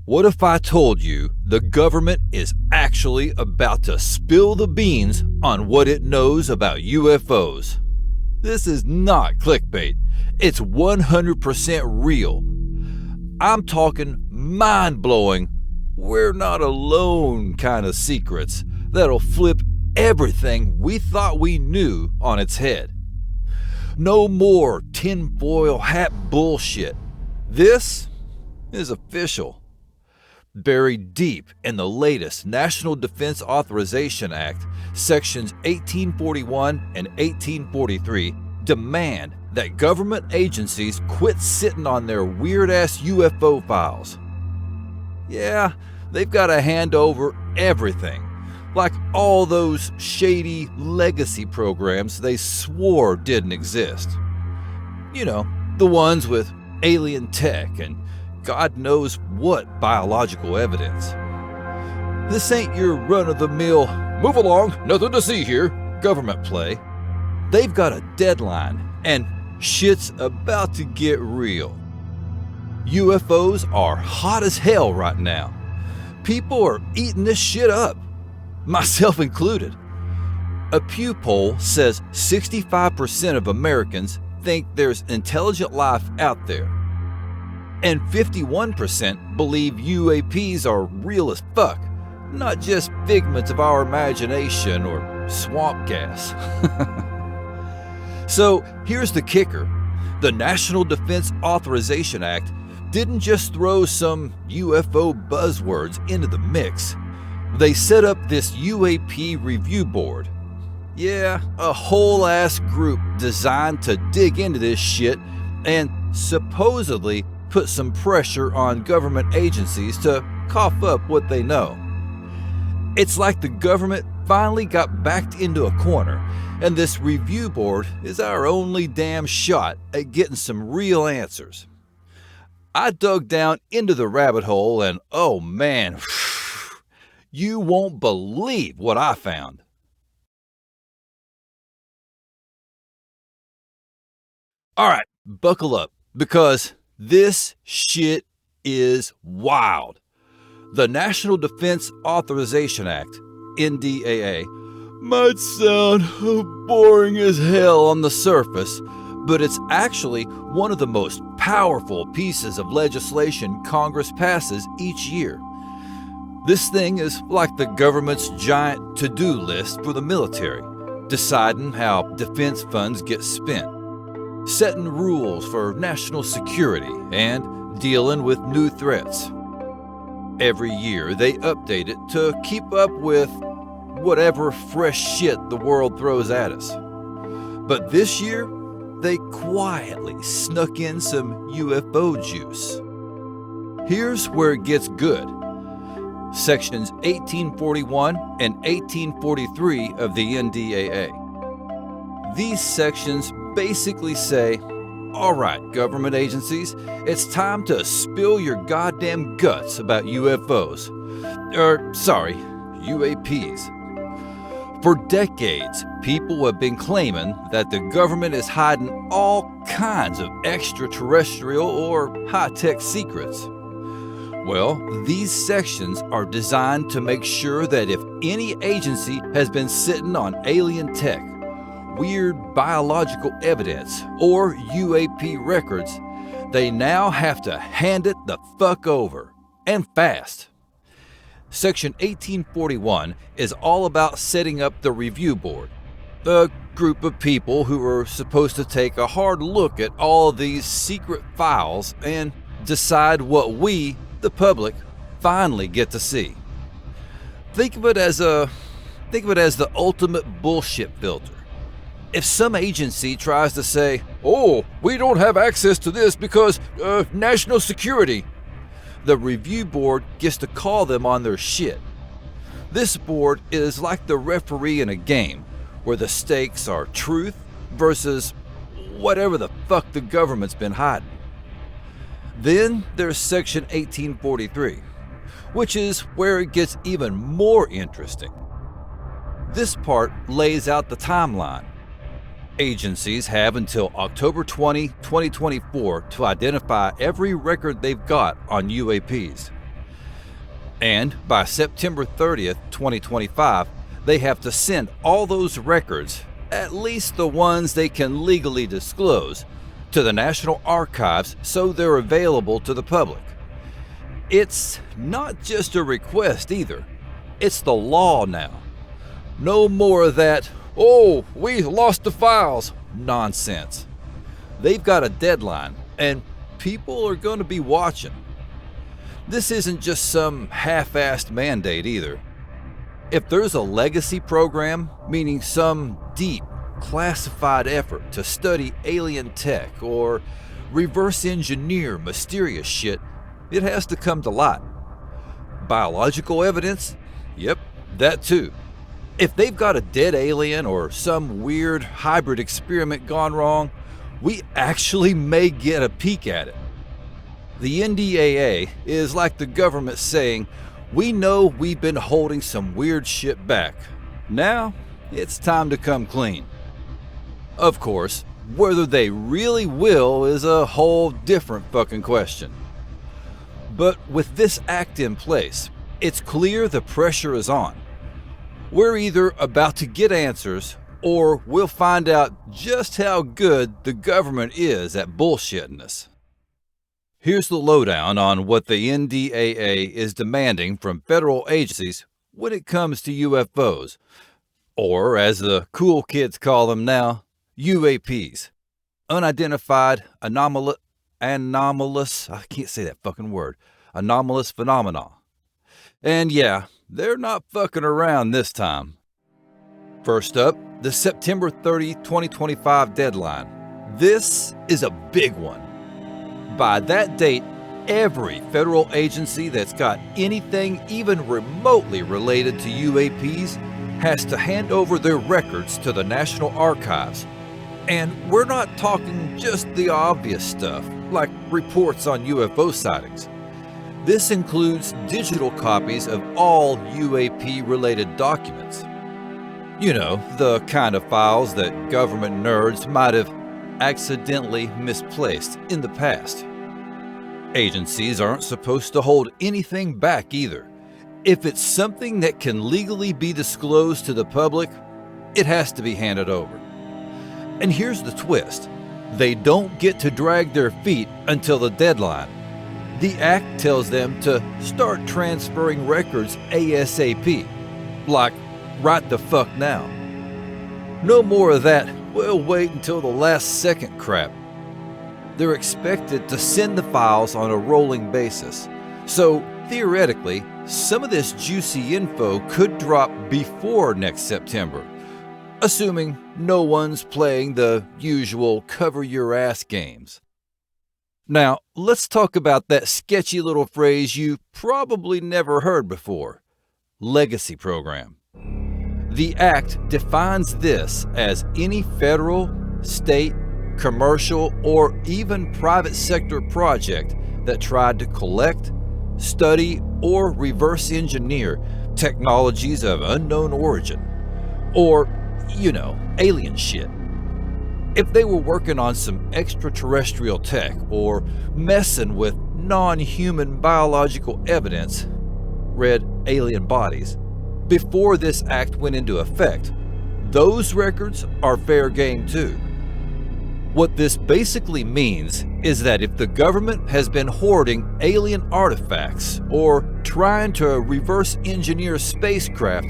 What if I told you the government is actually about to spill the beans on what it knows about UFOs? This is not clickbait. It's 100% real. I'm talking mind-blowing, we're not alone kind of secrets that'll flip everything we thought we knew on its head. No more tinfoil hat bullshit. This is official. Buried deep in the latest National Defense Authorization Act, Sections 1841 and 1843 demand that government agencies quit sitting on their weird-ass UFO files. Yeah, they've got to hand over everything, like all those shady legacy programs they swore didn't exist. You know, the ones with alien tech and God knows what biological evidence. This ain't your run-of-the-mill, move along, nothing to see here, government play. They've got a deadline, and shit's about to get real. UFOs are hot as hell right now. People are eating this shit up, myself included. A Pew poll says 65% of Americans think there's intelligent life out there. And 51% believe UAPs are real as fuck, not just figments of our imagination or swamp gas. So here's the kicker. The National Defense Authorization Act didn't just throw some UFO buzzwords into the mix. They set up this UAP review board. Yeah, a whole ass group designed to dig into this shit and supposedly put some pressure on government agencies to cough up what they know. It's like the government finally got backed into a corner, and this review board is our only damn shot at getting some real answers. I dug down into the rabbit hole and oh man, you won't believe what I found. Alright, buckle up, because this shit is wild. The National Defense Authorization Act, NDAA, might sound boring as hell on the surface, but it's actually one of the most powerful pieces of legislation Congress passes each year. This thing is like the government's giant to-do list for the military, deciding how defense funds get spent, setting rules for national security, and dealing with new threats. Every year they update it to keep up with whatever fresh shit the world throws at us. But this year, they quietly snuck in some UFO juice. Here's where it gets good. Sections 1841 and 1843 of the NDAA. These sections basically say, all right, government agencies, it's time to spill your goddamn guts about UFOs. UAPs. For decades, people have been claiming that the government is hiding all kinds of extraterrestrial or high-tech secrets. Well, these sections are designed to make sure that if any agency has been sitting on alien tech, weird biological evidence, or UAP records, they now have to hand it the fuck over, and fast. Section 1841 is all about setting up the review board, a group of people who are supposed to take a hard look at all of these secret files and decide what we, the public, finally get to see. Think of it as the ultimate bullshit filter. If some agency tries to say, oh, we don't have access to this because national security, the review board gets to call them on their shit. This board is like the referee in a game where the stakes are truth versus whatever the fuck the government's been hiding. Then there's Section 1843, which is where it gets even more interesting. This part lays out the timeline. Agencies have until October 20, 2024 to identify every record they've got on UAPs. And by September 30th, 2025, they have to send all those records, at least the ones they can legally disclose, to the National Archives so they're available to the public. It's not just a request either. It's the law now. No more of that, "Oh, we lost the files" nonsense. They've got a deadline, and people are going to be watching. This isn't just some half-assed mandate either. If there's a legacy program, meaning some deep, classified effort to study alien tech or reverse engineer mysterious shit, it has to come to light. Biological evidence? Yep, that too. If they've got a dead alien or some weird hybrid experiment gone wrong, we actually may get a peek at it. The NDAA is like the government saying, "We know we've been holding some weird shit back. Now, it's time to come clean." Of course, whether they really will is a whole different fucking question. But with this act in place, it's clear the pressure is on. We're either about to get answers, or we'll find out just how good the government is at bullshitting us. Here's the lowdown on what the NDAA is demanding from federal agencies when it comes to UFOs, or as the cool kids call them now, UAPs. Unidentified anomalous, I can't say that fucking word, anomalous phenomena. And yeah, they're not fucking around this time. First up, the September 30, 2025 deadline. This is a big one. By that date, every federal agency that's got anything even remotely related to UAPs has to hand over their records to the National Archives. And we're not talking just the obvious stuff, like reports on UFO sightings. This includes digital copies of all UAP-related documents. You know, the kind of files that government nerds might have accidentally misplaced in the past. Agencies aren't supposed to hold anything back either. If it's something that can legally be disclosed to the public, it has to be handed over. And here's the twist. They don't get to drag their feet until the deadline. The Act tells them to start transferring records ASAP. Like, right the fuck now. No more of that, "We'll wait until the last second" crap. They're expected to send the files on a rolling basis. So, theoretically, some of this juicy info could drop before next September, assuming no one's playing the usual cover-your-ass games. Now, let's talk about that sketchy little phrase you probably never heard before, legacy program. The Act defines this as any federal, state, commercial, or even private sector project that tried to collect, study, or reverse engineer technologies of unknown origin, or, alien shit. If they were working on some extraterrestrial tech or messing with non-human biological evidence, read alien bodies, before this act went into effect, those records are fair game too. What this basically means is that if the government has been hoarding alien artifacts or trying to reverse engineer spacecraft,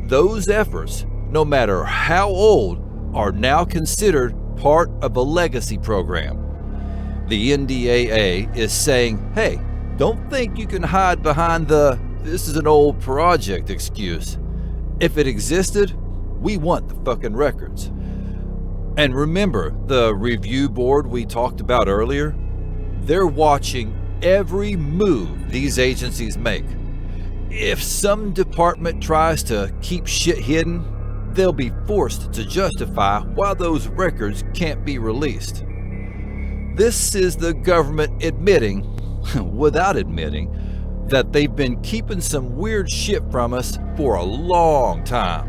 those efforts, no matter how old, are now considered part of a legacy program. The NDAA is saying, hey, don't think you can hide behind the "this is an old project" excuse. If it existed, we want the fucking records. And remember the review board we talked about earlier? They're watching every move these agencies make. If some department tries to keep shit hidden, they'll be forced to justify why those records can't be released. This is the government admitting, without admitting, that they've been keeping some weird shit from us for a long time.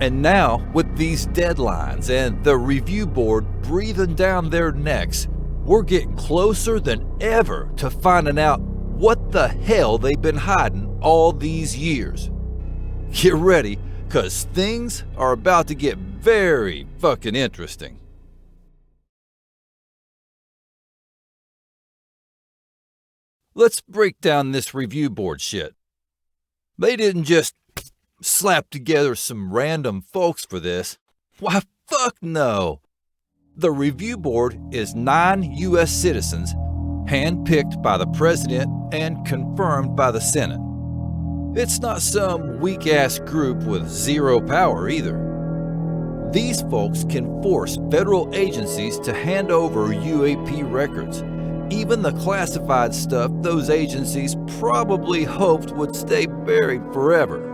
And now, with these deadlines and the review board breathing down their necks, we're getting closer than ever to finding out what the hell they've been hiding all these years. Get ready, cause things are about to get very fucking interesting. Let's break down this review board shit. They didn't just slap together some random folks for this. Why, fuck no. The review board is 9 U.S. citizens, handpicked by the President and confirmed by the Senate. It's not some weak-ass group with zero power either. These folks can force federal agencies to hand over UAP records, even the classified stuff those agencies probably hoped would stay buried forever.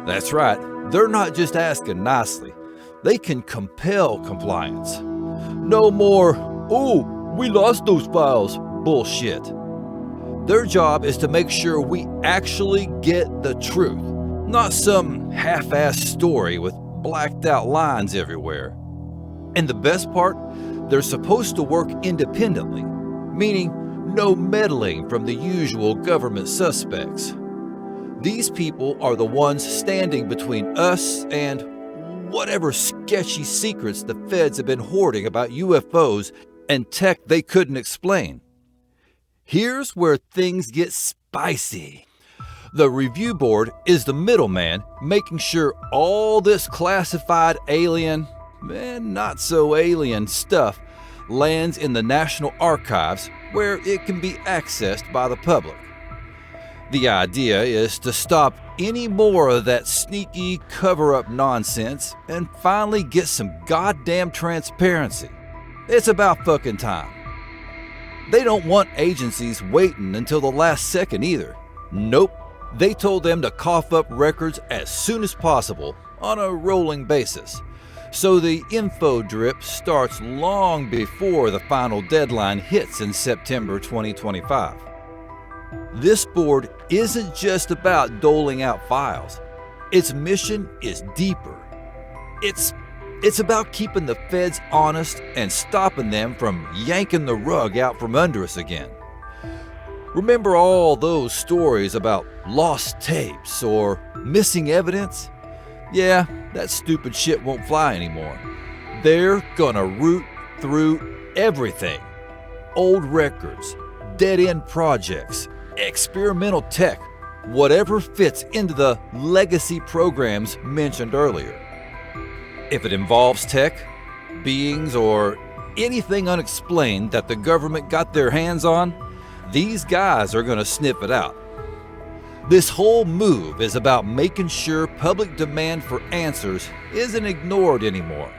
That's right, they're not just asking nicely. They can compel compliance. No more, "Oh, we lost those files," bullshit. Their job is to make sure we actually get the truth, not some half-assed story with blacked out lines everywhere. And the best part, they're supposed to work independently, meaning no meddling from the usual government suspects. These people are the ones standing between us and whatever sketchy secrets the feds have been hoarding about UFOs and tech they couldn't explain. Here's where things get spicy. The review board is the middleman making sure all this classified alien, and not so alien stuff lands in the National Archives where it can be accessed by the public. The idea is to stop any more of that sneaky cover-up nonsense and finally get some goddamn transparency. It's about fucking time. They don't want agencies waiting until the last second either. Nope, they told them to cough up records as soon as possible on a rolling basis. So the info drip starts long before the final deadline hits in September 2025. This board isn't just about doling out files. Its mission is deeper. It's about keeping the feds honest and stopping them from yanking the rug out from under us again. Remember all those stories about lost tapes or missing evidence? Yeah, that stupid shit won't fly anymore. They're gonna root through everything. Old records, dead-end projects, experimental tech, whatever fits into the legacy programs mentioned earlier. If it involves tech, beings, or anything unexplained that the government got their hands on, these guys are going to sniff it out. This whole move is about making sure public demand for answers isn't ignored anymore.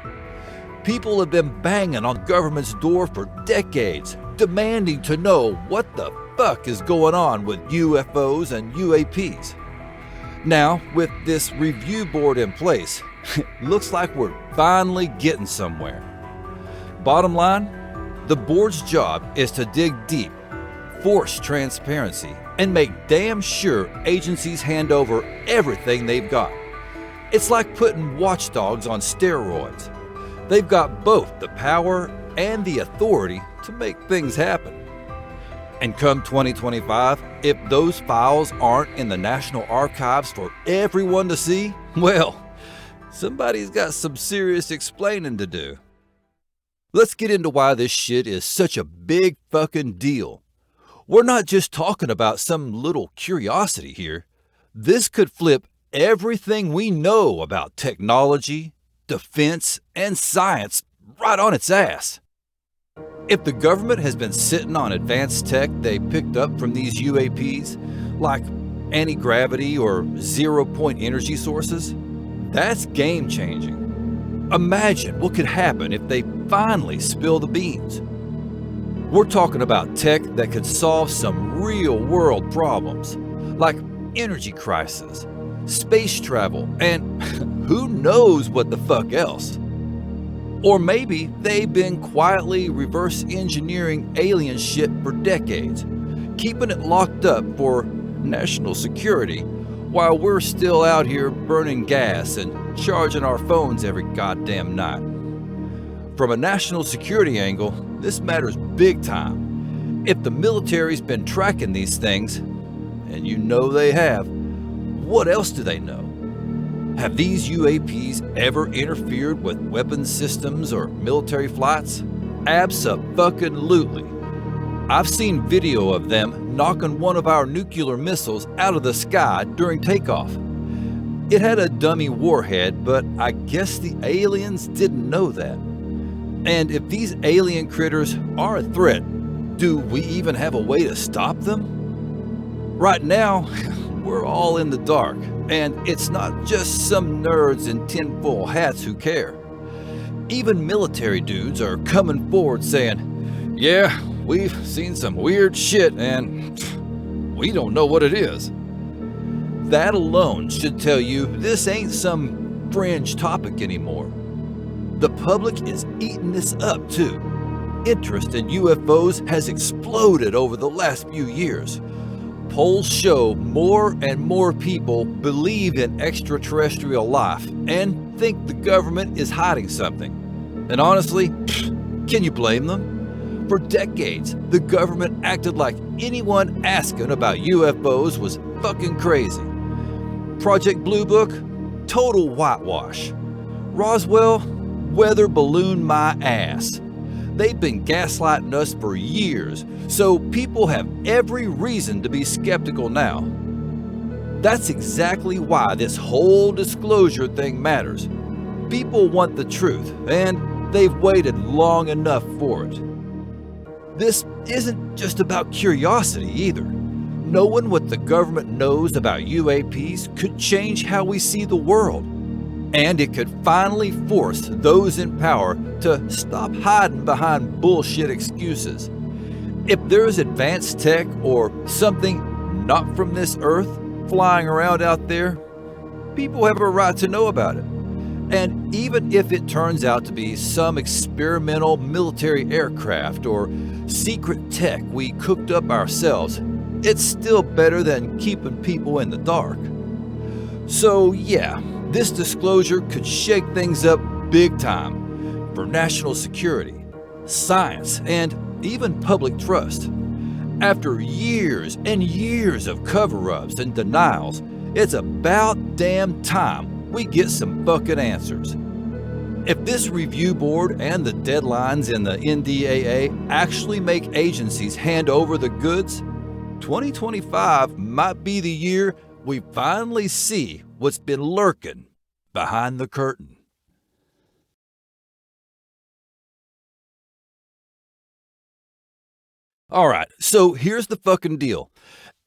People have been banging on government's door for decades, demanding to know what the fuck is going on with UFOs and UAPs. Now, with this review board in place, it looks like we're finally getting somewhere. Bottom line, the board's job is to dig deep, force transparency, and make damn sure agencies hand over everything they've got. It's like putting watchdogs on steroids. They've got both the power and the authority to make things happen. And come 2025, if those files aren't in the National Archives for everyone to see, well, somebody's got some serious explaining to do. Let's get into why this shit is such a big fucking deal. We're not just talking about some little curiosity here. This could flip everything we know about technology, defense, and science right on its ass. If the government has been sitting on advanced tech they picked up from these UAPs, like anti-gravity or zero-point energy sources, that's game-changing. Imagine what could happen if they finally spill the beans. We're talking about tech that could solve some real-world problems, like energy crisis, space travel, and who knows what the fuck else. Or maybe they've been quietly reverse engineering alien shit for decades, keeping it locked up for national security while we're still out here burning gas and charging our phones every goddamn night. From a national security angle, this matters big time. If the military's been tracking these things, and you know they have, what else do they know? Have these UAPs ever interfered with weapons systems or military flights? Abso-fucking-lutely. I've seen video of them knocking one of our nuclear missiles out of the sky during takeoff. It had a dummy warhead, but I guess the aliens didn't know that. And if these alien critters are a threat, do we even have a way to stop them? Right now, we're all in the dark, and it's not just some nerds in tinfoil hats who care. Even military dudes are coming forward saying, yeah, we've seen some weird shit and we don't know what it is. That alone should tell you this ain't some fringe topic anymore. The public is eating this up too. Interest in UFOs has exploded over the last few years. Polls show more and more people believe in extraterrestrial life and think the government is hiding something. And honestly, can you blame them? For decades, the government acted like anyone asking about UFOs was fucking crazy. Project Blue Book, total whitewash. Roswell, weather balloon my ass. They've been gaslighting us for years, so people have every reason to be skeptical now. That's exactly why this whole disclosure thing matters. People want the truth, and they've waited long enough for it. This isn't just about curiosity either. Knowing what the government knows about UAPs could change how we see the world. And it could finally force those in power to stop hiding behind bullshit excuses. If there's advanced tech or something not from this earth flying around out there, people have a right to know about it. And even if it turns out to be some experimental military aircraft or secret tech we cooked up ourselves, it's still better than keeping people in the dark. So yeah, this disclosure could shake things up big time for national security, science, and even public trust. After years and years of cover-ups and denials, it's about damn time we get some fucking answers. If this review board and the deadlines in the NDAA actually make agencies hand over the goods, 2025 might be the year we finally see what's been lurking behind the curtain. All right, so here's the fucking deal.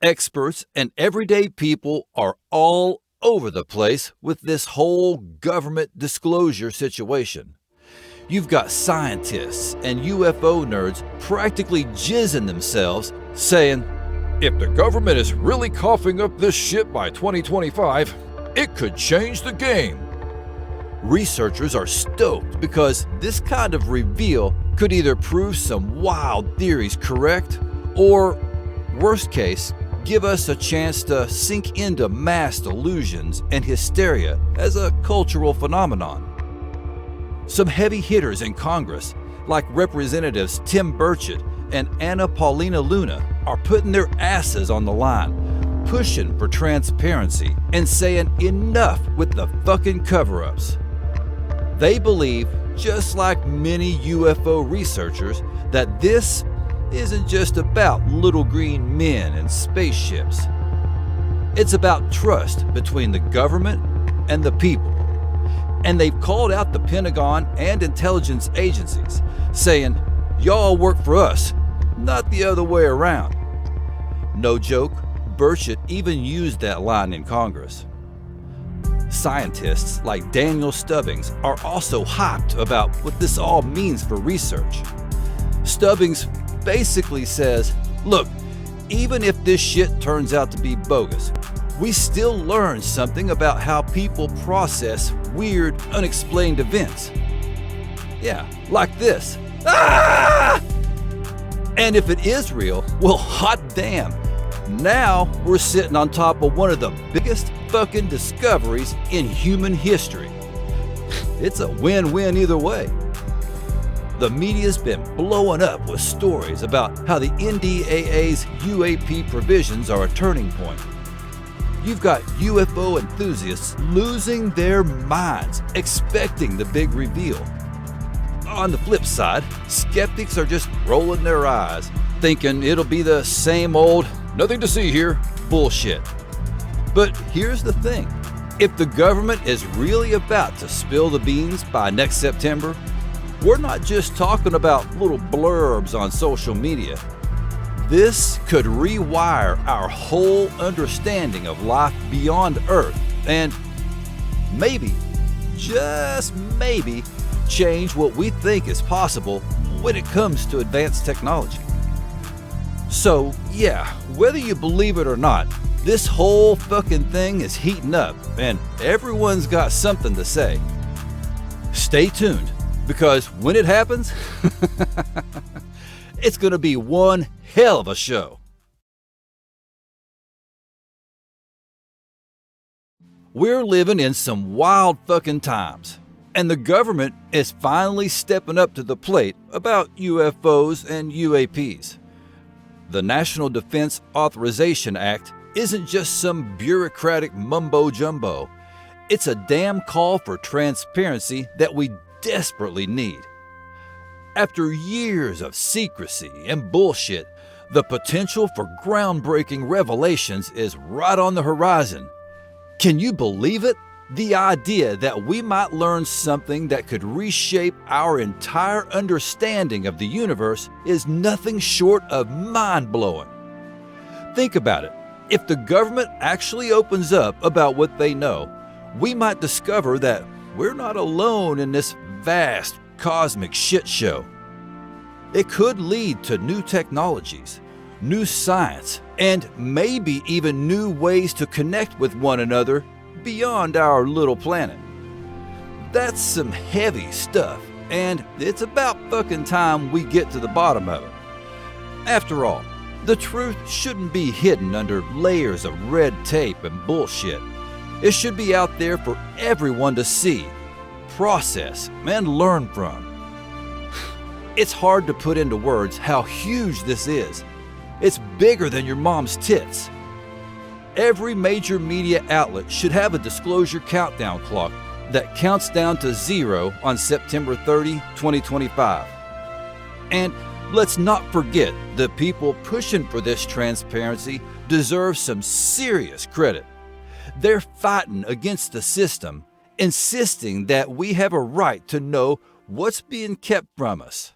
Experts and everyday people are all over the place with this whole government disclosure situation. You've got scientists and UFO nerds practically jizzing themselves, saying, if the government is really coughing up this shit by 2025, it could change the game. Researchers are stoked because this kind of reveal could either prove some wild theories correct, or, worst case, give us a chance to sink into mass delusions and hysteria as a cultural phenomenon. Some heavy hitters in Congress, like Representatives Tim Burchett and Anna Paulina Luna, are putting their asses on the line, pushing for transparency and saying enough with the fucking cover-ups. They believe, just like many UFO researchers, that this isn't just about little green men and spaceships. It's about trust between the government and the people. And they've called out the Pentagon and intelligence agencies, saying, y'all work for us, not the other way around. No joke, Burchett even used that line in Congress. Scientists like Daniel Stubbings are also hyped about what this all means for research. Stubbings basically says, look, even if this shit turns out to be bogus, we still learn something about how people process weird, unexplained events. Yeah, like this. Ah! And if it is real, well, hot damn. Now we're sitting on top of one of the biggest fucking discoveries in human history. It's a win-win either way. the media's been blowing up with stories about how the NDAA's UAP provisions are a turning point. You've got UFO enthusiasts losing their minds, expecting the big reveal. On the flip side, skeptics are just rolling their eyes, thinking it'll be the same old, nothing to see here, bullshit. But here's the thing. If the government is really about to spill the beans by next September, we're not just talking about little blurbs on social media. This could rewire our whole understanding of life beyond Earth and maybe, just maybe, change what we think is possible when it comes to advanced technology. So yeah, whether you believe it or not, this whole fucking thing is heating up and everyone's got something to say. Stay tuned, because when it happens, it's gonna be one hell of a show. We're living in some wild fucking times, and the government is finally stepping up to the plate about UFOs and UAPs. The National Defense Authorization Act isn't just some bureaucratic mumbo-jumbo. It's a damn call for transparency that we desperately need. After years of secrecy and bullshit, the potential for groundbreaking revelations is right on the horizon. Can you believe it? The idea that we might learn something that could reshape our entire understanding of the universe is nothing short of mind-blowing. Think about it. If the government actually opens up about what they know, we might discover that we're not alone in this vast cosmic shit show. It could lead to new technologies, new science, and maybe even new ways to connect with one another beyond our little planet. That's some heavy stuff, and it's about fucking time we get to the bottom of it. After all, the truth shouldn't be hidden under layers of red tape and bullshit. It should be out there for everyone to see, process, and learn from. It's hard to put into words how huge this is. It's bigger than your mom's tits. Every major media outlet should have a disclosure countdown clock that counts down to 0 on September 30, 2025. And let's not forget the people pushing for this transparency deserve some serious credit. They're fighting against the system, insisting that we have a right to know what's being kept from us.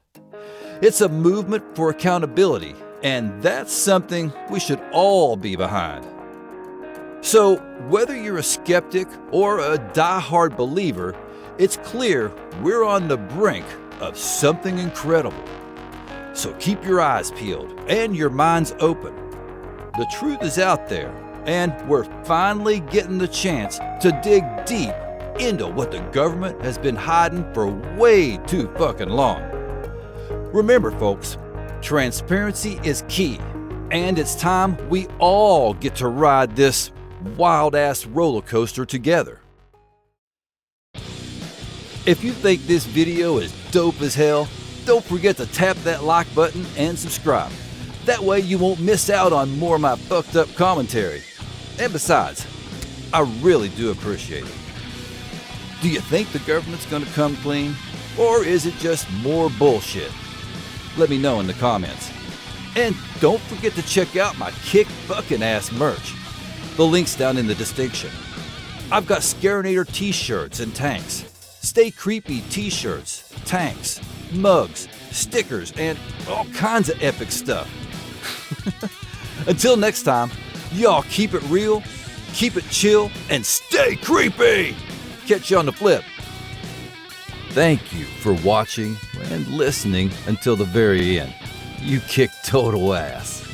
It's a movement for accountability, and that's something we should all be behind. So, whether you're a skeptic or a die-hard believer, it's clear we're on the brink of something incredible. So keep your eyes peeled and your minds open. The truth is out there, and we're finally getting the chance to dig deep into what the government has been hiding for way too fucking long. Remember, folks, transparency is key, and it's time we all get to ride this wild-ass roller coaster together. If you think this video is dope as hell, don't forget to tap that like button and subscribe. That way you won't miss out on more of my fucked up commentary. And besides, I really do appreciate it. Do you think the government's gonna come clean? Or is it just more bullshit? Let me know in the comments. And don't forget to check out my kick fucking ass merch. The link's down in the description. I've got Scarinator t-shirts and tanks, Stay Creepy t-shirts, tanks, mugs, stickers, and all kinds of epic stuff. Until next time, y'all keep it real, keep it chill, and stay creepy! Catch you on the flip. Thank you for watching and listening until the very end. You kick total ass.